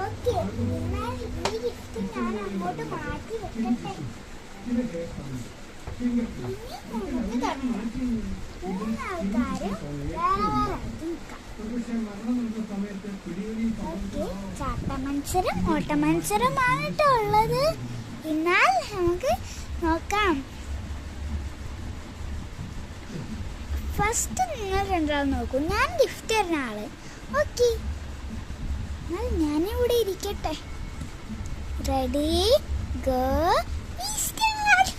Okay, എന്നാൽ ഈ gift ഞാൻ അങ്ങോട്ട് മാറ്റി വെക്കട്ടെ. ഇനി നമുക്ക് തുടങ്ങാം. മൂന്നാൾക്കാരും വേറെ ആയിട്ട് നിൽക്കാം. ഓക്കെ, ചാട്ടമത്സരം ഓട്ടമത്സരമാണ് കേട്ടോ ഉള്ളത്. എന്നാൽ നമുക്ക് നോക്കാം. ഫസ്റ്റ് നിങ്ങൾ രണ്ടാൾ നോക്കൂ, ഞാൻ ഗിഫ്റ്റ് തരുന്ന ആള്. ഓക്കെ, എന്നാൽ ഞാനിവിടെ ഇരിക്കട്ടെ. Ready go start.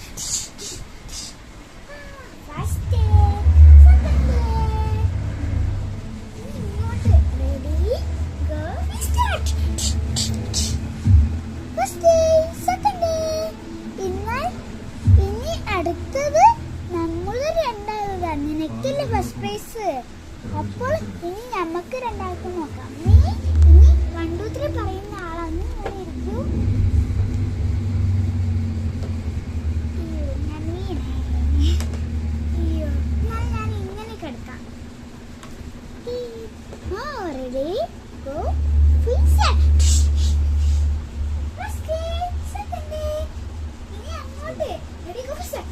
ഫസ്റ്റ് ഇങ്ങോട്ട്. Ready go start. First second. എന്നാൽ ഇനി അടുത്തത് നമ്മൾ രണ്ടാമതാണ്. നിനക്കല്ലേ ഫസ്റ്റ് പ്രൈസ്. അപ്പോൾ ഇനി നമുക്ക് രണ്ടാൾക്കും നോക്കാം. നീ ഇനി 1 2 3 പറയുന്ന ആളാണ്. ഇവിടെ ഇരിക്കൂ. ഞാൻ വീണേ. അയ്യോ, എന്നാൽ ഞാൻ ഇങ്ങനെ കിടക്കാം. Ready go finish. First second. ഇനി അങ്ങോട്ട്. Ready go first.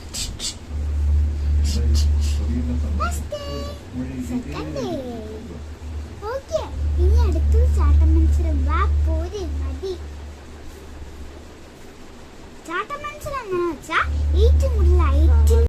ഓക്കെ, ഇനി അടുത്തൊരു ചാട്ടമത്സരം. വാ പോരെ, മതി. ചാട്ടമത്സരം എങ്ങനെ വെച്ചാൽ ഏറ്റവും കൂടുതൽ